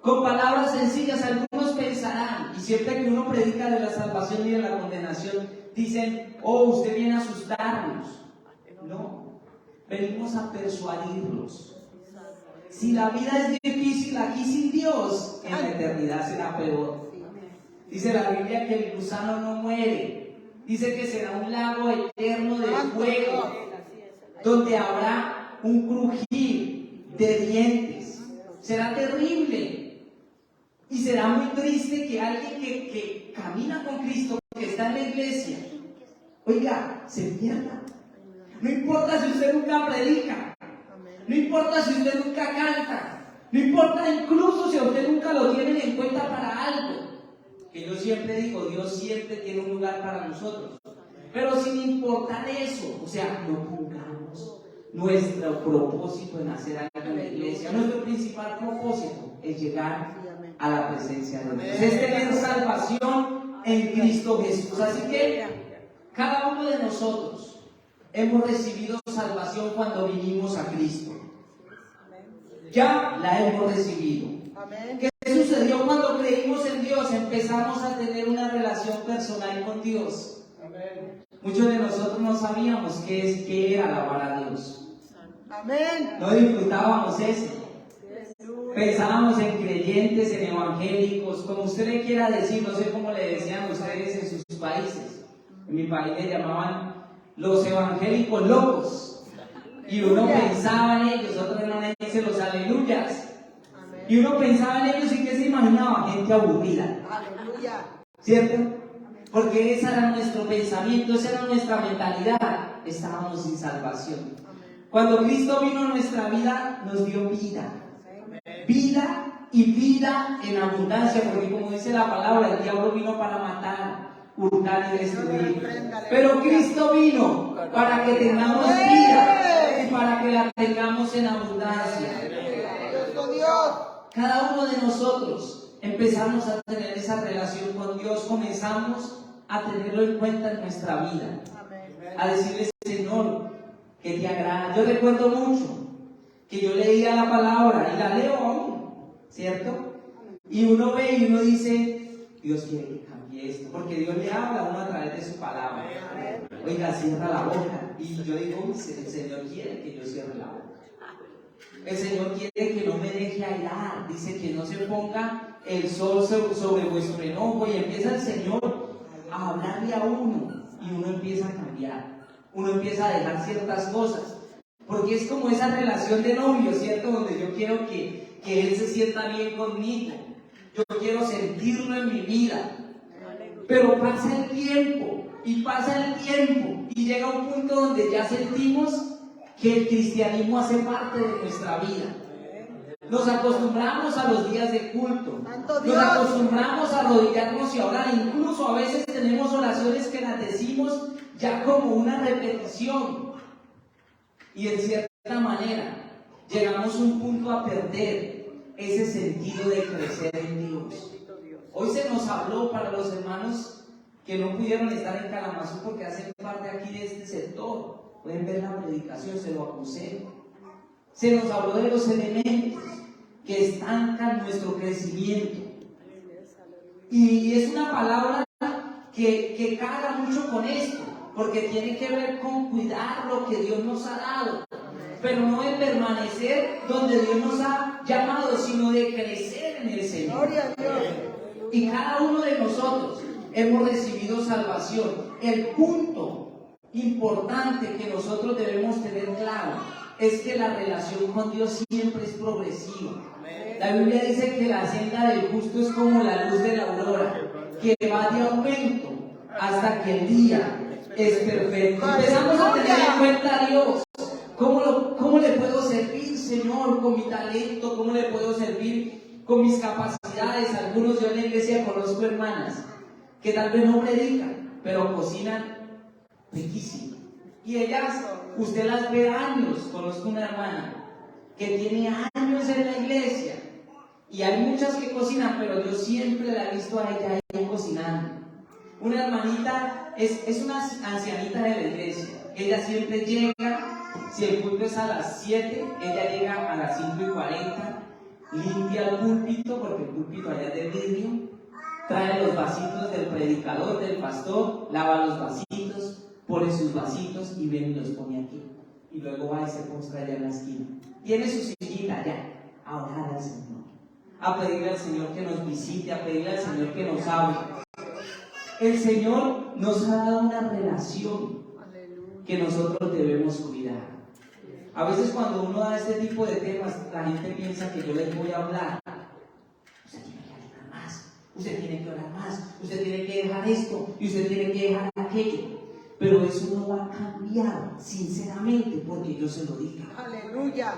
Con palabras sencillas, algunos pensarán, y siempre que uno predica de la salvación y de la condenación, dicen: oh, usted viene a asustarnos. No, venimos a persuadirlos. Si la vida es difícil aquí sin Dios, en la eternidad será peor. Dice la Biblia que el gusano no muere. Dice que será un lago eterno de fuego, donde habrá un crujir de dientes. Será terrible. Y será muy triste que alguien que camina con Cristo, que está en la iglesia, oiga, se pierda. No importa si usted nunca predica, no importa si usted nunca canta, no importa incluso si a usted nunca lo tienen en cuenta para algo. Que yo siempre digo, Dios siempre tiene un lugar para nosotros. Pero sin importar eso, o sea, no pongamos nuestro propósito en hacer algo en la iglesia. Nuestro principal propósito es llegar a la presencia de Dios. Es tener salvación en Cristo Jesús. Así que cada uno de nosotros hemos recibido salvación cuando vinimos a Cristo. Ya la hemos recibido. ¿Qué sucedió cuando creímos en Dios? Empezamos a tener una relación personal con Dios. Muchos de nosotros no sabíamos qué era alabar a Dios. No disfrutábamos eso. Pensábamos en creyentes, en evangélicos, como usted le quiera decir. No sé cómo le decían ustedes en sus países. En mi país le llamaban los evangélicos locos. Y uno pensaba en ellos, otros no le dicen los aleluyas. Y uno pensaba en ellos y ¿qué se imaginaba? Gente aburrida. ¿Cierto? Porque ese era nuestro pensamiento, esa era nuestra mentalidad. Estábamos sin salvación. Cuando Cristo vino a nuestra vida, nos dio vida. Vida y vida en abundancia, porque como dice la palabra, el diablo vino para matar, hurtar y destruir. Pero Cristo vino para que tengamos vida y para que la tengamos en abundancia. Cada uno de nosotros empezamos a tener esa relación con Dios, comenzamos a tenerlo en cuenta en nuestra vida, a decirle: Señor, que te agrada. Yo recuerdo mucho que yo leía la palabra y la leo aún, ¿cierto? Y uno ve y uno dice: Dios quiere que cambie esto, porque Dios le habla a uno a través de su palabra. Oiga, cierra la boca. Y yo digo: el Señor quiere que yo cierre la boca. El Señor quiere que no me deje airar. Dice que no se ponga el sol sobre vuestro enojo. Y empieza el Señor a hablarle a uno. Y uno empieza a cambiar. Uno empieza a dejar ciertas cosas. Porque es como esa relación de novio, ¿cierto? Donde yo quiero que Él se sienta bien conmigo. Yo quiero sentirlo en mi vida. Pero pasa el tiempo. Y pasa el tiempo. Y llega un punto donde ya sentimos que el cristianismo hace parte de nuestra vida. Nos acostumbramos a los días de culto, nos acostumbramos a arrodillarnos y a orar. Incluso a veces tenemos oraciones que las decimos ya como una repetición. Y en cierta manera llegamos a un punto a perder ese sentido de crecer en Dios. Hoy se nos habló para los hermanos que no pudieron estar en Kalamazoo porque hacen parte aquí de este sector. Pueden ver la predicación, se lo aconsejo. Se nos habló de los elementos que estancan nuestro crecimiento. Y es una palabra que carga mucho con esto, porque tiene que ver con cuidar lo que Dios nos ha dado. Pero no de permanecer donde Dios nos ha llamado, sino de crecer en el Señor. Y cada uno de nosotros hemos recibido salvación. El punto importante que nosotros debemos tener claro es que la relación con Dios siempre es progresiva. La Biblia dice que la senda del justo es como la luz de la aurora. que va de aumento hasta que el día es perfecto. Empezamos a tener en cuenta a Dios. ¿Cómo le puedo servir, Señor, con mi talento? ¿Cómo le puedo servir con mis capacidades? Algunos yo en la iglesia conozco hermanas que tal vez no predican, pero cocinan riquísimo. Y ellas, usted las ve años. Conozco una hermana que tiene años en la iglesia y hay muchas que cocinan, pero yo siempre la he visto a ella ahí cocinando. Una hermanita es una ancianita de la iglesia. Ella siempre llega, si el culto es a las 7, ella llega a las 5:40, limpia el púlpito, porque el púlpito allá es de vidrio, trae los vasitos del predicador, del pastor, lava los vasitos, pone sus vasitos y viene y los pone aquí. Y luego va y se postra allá en la esquina. Tiene su sillita allá, a orar al Señor, a pedirle al Señor que nos visite, a pedirle al Señor que nos hable. El Señor nos ha dado una relación que nosotros debemos cuidar. A veces cuando uno da este tipo de temas, la gente piensa que yo les voy a hablar. Usted tiene que ayudar más, usted tiene que orar más, usted tiene que dejar esto y usted tiene que dejar aquello. Pero eso no va a cambiar, sinceramente, porque yo se lo diga. Aleluya.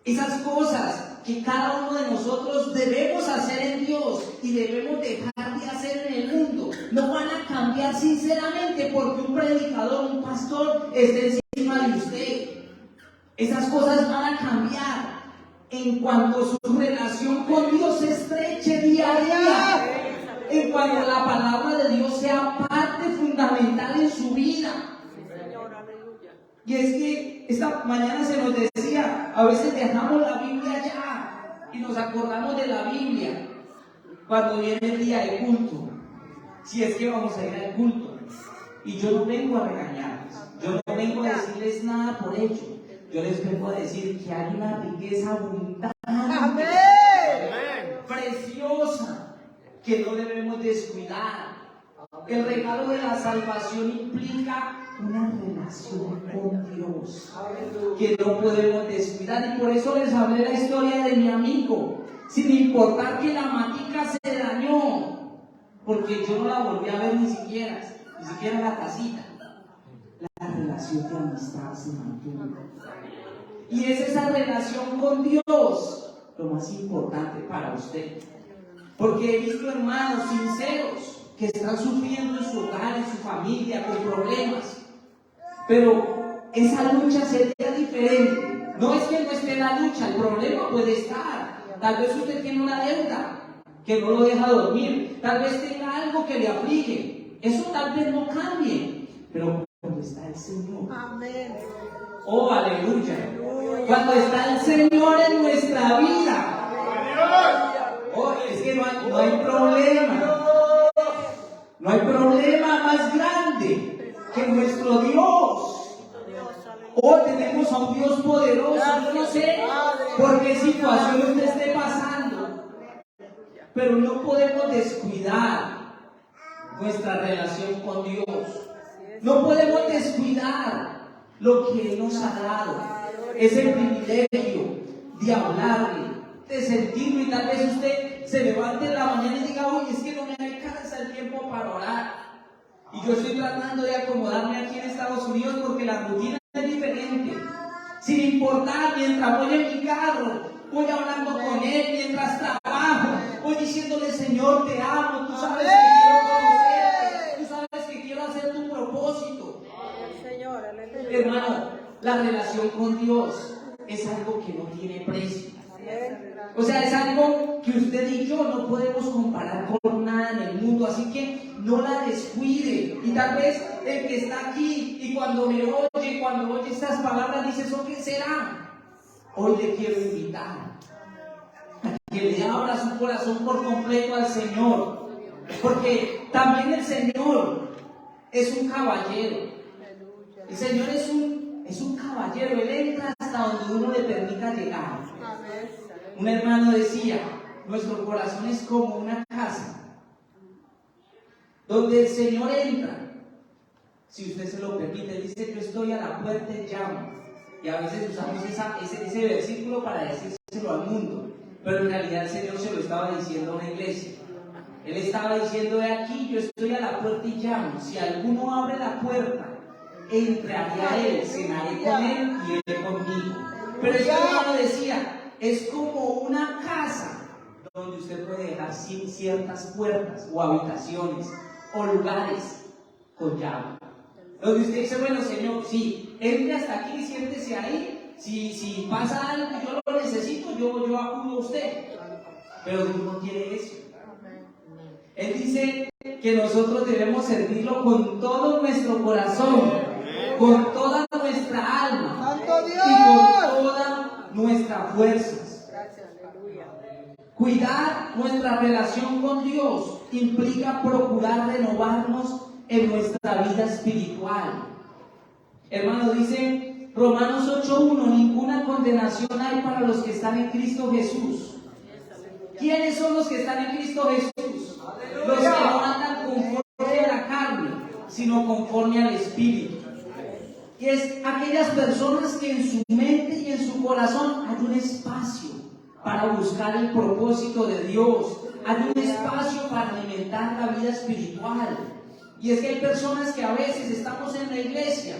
Esas cosas que cada uno de nosotros debemos hacer en Dios y debemos dejar de hacer en el mundo, no van a cambiar sinceramente porque un predicador, un pastor esté encima de usted. Esas cosas van a cambiar en cuanto su relación con Dios se estreche día a día, en cuanto la palabra de Dios sea parte fundamental en su vida. Y es que esta mañana se nos decía, a veces dejamos la Biblia ya y nos acordamos de la Biblia cuando viene el día de culto, si es que vamos a ir al culto. Y yo no vengo a regañarles, yo no vengo a decirles nada por hecho, yo les vengo a decir que hay una riqueza abundante, preciosa, que no debemos descuidar. El regalo de la salvación implica una relación con Dios que no podemos descuidar, y por eso les hablé la historia de mi amigo, sin importar que la matica se dañó, porque yo no la volví a ver ni siquiera la casita. La relación de amistad se mantuvo, y es esa relación con Dios lo más importante para usted, porque he visto hermanos sinceros que están sufriendo en su hogar, en su familia, con problemas, pero esa lucha sería diferente. No es que no esté la lucha, el problema puede estar. Tal vez usted tiene una deuda que no lo deja dormir, tal vez tenga algo que le aflige, eso tal vez no cambie, pero cuando está el Señor, amén. Oh, aleluya, cuando está el Señor en nuestra vida, oh, es que no hay problema. No hay problema más grande que nuestro Dios. Oh, tenemos a un Dios poderoso. Yo no sé por qué situación usted esté pasando, pero no podemos descuidar nuestra relación con Dios. No podemos descuidar lo que Él nos ha dado, ese privilegio de hablarle, de sentirlo. Y tal vez usted se levante en la mañana y diga: oye, es que no me alcanza el tiempo para orar, y yo estoy tratando de acomodarme aquí en Estados Unidos porque la rutina es diferente. Sin importar, mientras voy en mi carro, voy hablando con Él, mientras trabajo, voy diciéndole: Señor, te amo, tú sabes que quiero conocerte, tú sabes que quiero hacer tu propósito. Hermano, la relación con Dios es algo que no tiene precio. O sea, es algo que usted y yo no podemos comparar con nada en el mundo, así que no la descuide. Y tal vez el que está aquí y cuando me oye, cuando oye estas palabras, dice: ¿eso qué será? Hoy le quiero invitar a que le abra su corazón por completo al Señor, porque también el Señor es un caballero. El Señor es un caballero, Él entra hasta donde uno le permita llegar. Un hermano decía: nuestro corazón es como una casa donde el Señor entra, si usted se lo permite. Dice: yo estoy a la puerta y llamo. Y a veces usamos ese versículo para decírselo al mundo, pero en realidad el Señor se lo estaba diciendo a una iglesia. Él estaba diciendo: de aquí yo estoy a la puerta y llamo. Si alguno abre la puerta, entraré a él, cenaré con él y él conmigo. Pero este hermano decía: es como una casa donde usted puede dejar ciertas puertas o habitaciones o lugares con llave. Donde usted dice: bueno, Señor, sí, entre hasta aquí y siéntese ahí. Si pasa algo y yo lo necesito, yo acudo a usted. Pero Dios no quiere eso. Él dice que nosotros debemos servirlo con todo nuestro corazón, con toda nuestra alma y con todas nuestras fuerzas. Cuidar nuestra relación con Dios implica procurar renovarnos en nuestra vida espiritual. Hermano, dice Romanos 8:1: ninguna condenación hay para los que están en Cristo Jesús. ¿Quiénes son los que están en Cristo Jesús? Los que no andan conforme a la carne, sino conforme al Espíritu. Y es aquellas personas que en su mente y en su corazón hay un espacio para buscar el propósito de Dios. Hay un espacio para alimentar la vida espiritual. Y es que hay personas que a veces estamos en la iglesia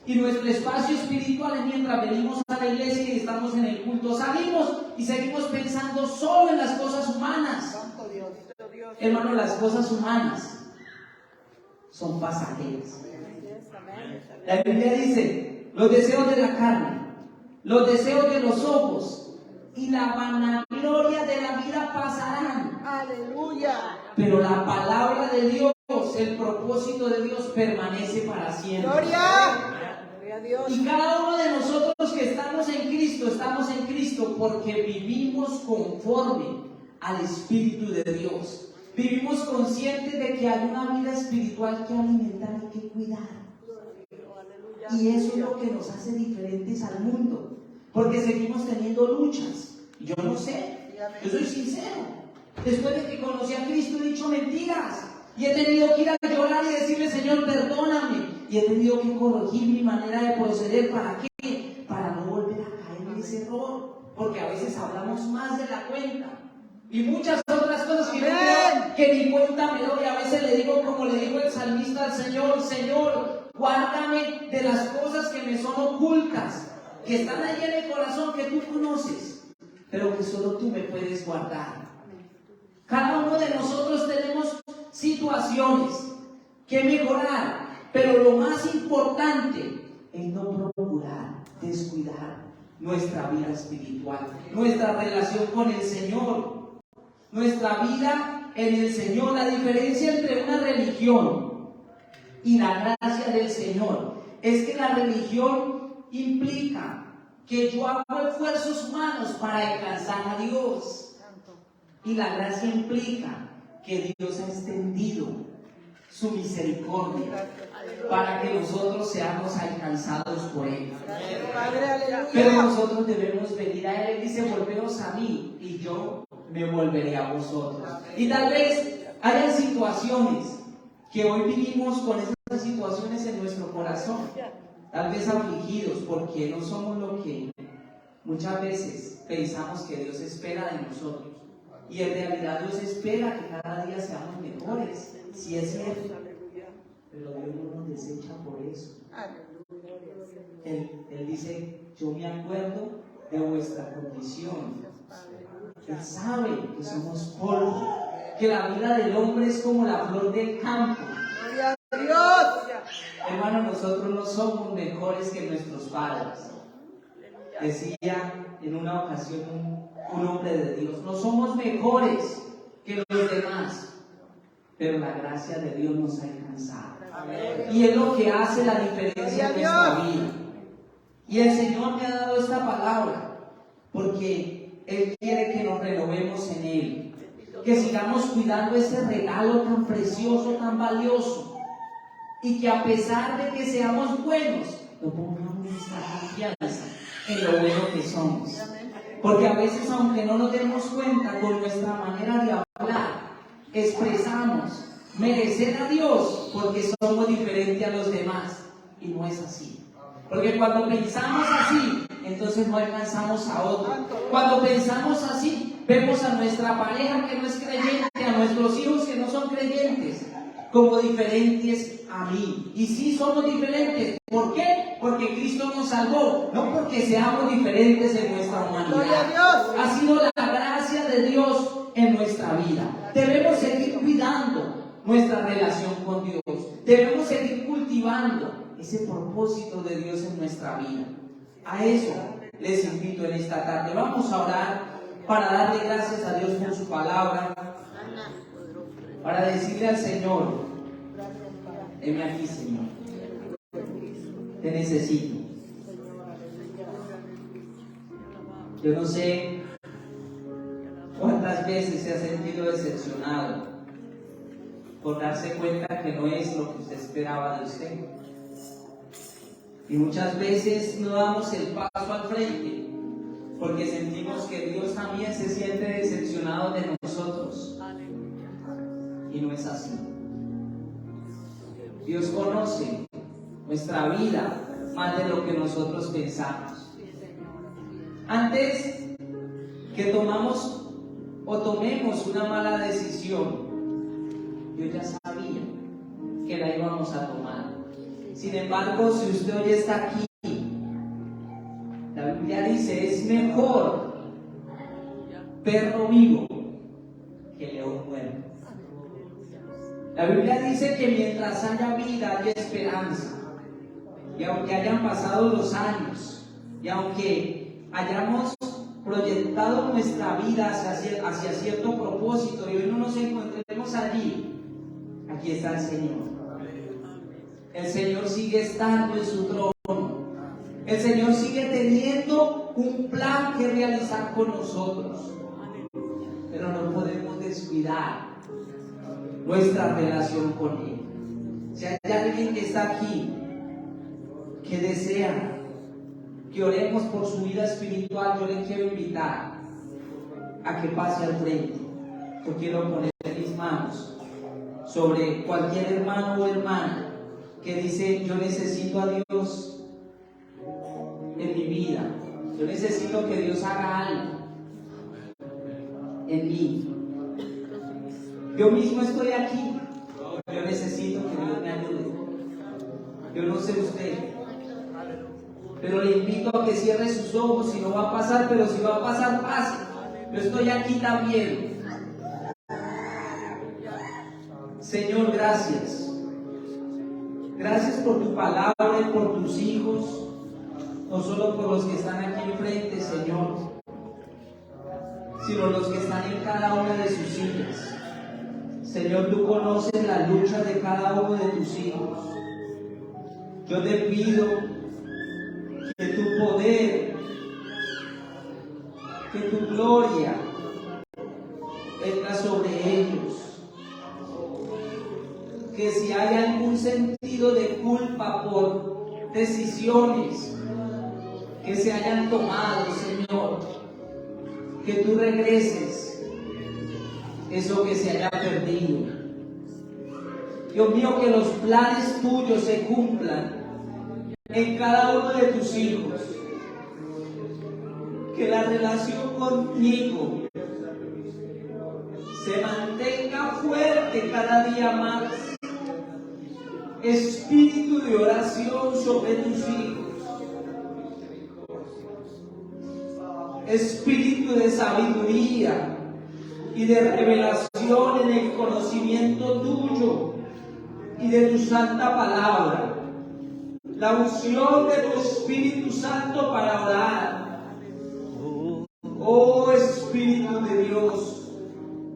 y nuestro espacio espiritual es mientras venimos a la iglesia y estamos en el culto. Salimos y seguimos pensando solo en las cosas humanas. Hermano, las cosas humanas son pasajeras. La Biblia dice: los deseos de la carne, los deseos de los ojos y la vanagloria de la vida pasarán. Aleluya. Pero la palabra de Dios, el propósito de Dios permanece para siempre. Gloria. Y cada uno de nosotros que estamos en Cristo porque vivimos conforme al Espíritu de Dios. Vivimos conscientes de que hay una vida espiritual que alimentar y que cuidar. Y eso es lo que nos hace diferentes al mundo, porque seguimos teniendo luchas. Yo no sé, yo soy sincero. Después de que conocí a Cristo he dicho mentiras y he tenido que ir a llorar y decirle: Señor, perdóname. Y he tenido que corregir mi manera de proceder. ¿Para qué? Para no volver a caer en ese error, porque a veces hablamos más de la cuenta y muchas otras cosas que yo creo que ni cuenta me doy. A veces le digo, como le dijo el salmista al Señor: Señor, guárdame de las cosas que me son ocultas, que están ahí en el corazón, que tú conoces, pero que solo tú me puedes guardar. Cada uno de nosotros tenemos situaciones que mejorar, pero lo más importante es no procurar descuidar nuestra vida espiritual, nuestra relación con el Señor, nuestra vida en el Señor. La diferencia entre una religión y la gracia del Señor es que la religión implica que yo hago esfuerzos humanos para alcanzar a Dios, y la gracia implica que Dios ha extendido su misericordia para que nosotros seamos alcanzados por Él. Pero nosotros debemos venir a Él. Él dice: volveos a mí y yo me volveré a vosotros. Y tal vez hayan situaciones que hoy vivimos con esas situaciones en nuestro corazón, tal vez afligidos porque no somos lo que muchas veces pensamos que Dios espera de nosotros. Y en realidad Dios espera que cada día seamos mejores, si es cierto, pero Dios no nos desecha por eso. Él dice: yo me acuerdo de vuestra condición. Él sabe que somos polvo, que la vida del hombre es como la flor del campo. Hermano, nosotros no somos mejores que nuestros padres. Decía en una ocasión un hombre de Dios: no somos mejores que los demás, pero la gracia de Dios nos ha alcanzado. Y es lo que hace la diferencia en nuestra vida. Y el Señor me ha dado esta palabra porque Él quiere que nos renovemos en Él, que sigamos cuidando ese regalo tan precioso, tan valioso, y que a pesar de que seamos buenos, no pongamos nuestra confianza en lo bueno que somos. Porque a veces, aunque no nos demos cuenta, con nuestra manera de hablar expresamos merecer a Dios porque somos diferentes a los demás, y no es así. Porque cuando pensamos así, entonces no alcanzamos a otro. Cuando pensamos así, vemos a nuestra pareja que no es creyente, a a nuestros hijos que no son creyentes como diferentes a mí. Y sí somos diferentes. ¿Por qué? Porque Cristo nos salvó, no porque seamos diferentes en nuestra humanidad. Gloria a Dios. Ha sido la gracia de Dios en nuestra vida. Debemos seguir cuidando nuestra relación con Dios. Debemos seguir cultivando ese propósito de Dios en nuestra vida. A eso les invito en esta tarde. Vamos a orar para darle gracias a Dios por su palabra, para decirle al Señor: heme aquí, Señor, te necesito. Yo no sé cuántas veces se ha sentido decepcionado por darse cuenta que no es lo que usted esperaba de usted. Y muchas veces no damos el paso al frente porque sentimos que Dios también se siente decepcionado de nosotros. Y no es así. Dios conoce nuestra vida más de lo que nosotros pensamos. Antes que tomemos una mala decisión, Dios ya sabía que la íbamos a tomar. Sin embargo, si usted hoy está aquí, la Biblia dice: es mejor perro vivo que león muerto. La Biblia dice que mientras haya vida hay esperanza. Y aunque hayan pasado los años, y aunque hayamos proyectado nuestra vida hacia cierto propósito y hoy no nos encontremos allí, aquí está el Señor. El Señor sigue estando en su trono. El Señor sigue teniendo un plan que realizar con nosotros. Pero no podemos descuidar nuestra relación con Él. Si hay alguien que está aquí que desea que oremos por su vida espiritual, yo le quiero invitar a que pase al frente. Yo quiero poner mis manos sobre cualquier hermano o hermana que dice: yo necesito a Dios en mi vida, yo necesito que Dios haga algo en mí. Yo mismo estoy aquí, yo necesito que Dios me ayude. Yo no sé usted, pero le invito a que cierre sus ojos. Si no va a pasar, pero si va a pasar, pase. Yo estoy aquí también. Señor, gracias. Gracias por tu palabra y por tus hijos, no solo por los que están aquí enfrente, Señor, sino los que están en cada una de sus sillas. Señor, tú conoces la lucha de cada uno de tus hijos. Yo te pido que tu poder, que tu gloria venga sobre ellos. Que si hay algún sentido de culpa por decisiones que se hayan tomado, Señor, que tú regreses eso que se haya perdido. Dios mío, que los planes tuyos se cumplan en cada uno de tus hijos. Que la relación contigo se mantenga fuerte cada día más. Espíritu de oración sobre tus hijos. Espíritu de sabiduría y de revelación en el conocimiento tuyo y de tu santa palabra. La unción de tu Espíritu Santo para orar. Oh Espíritu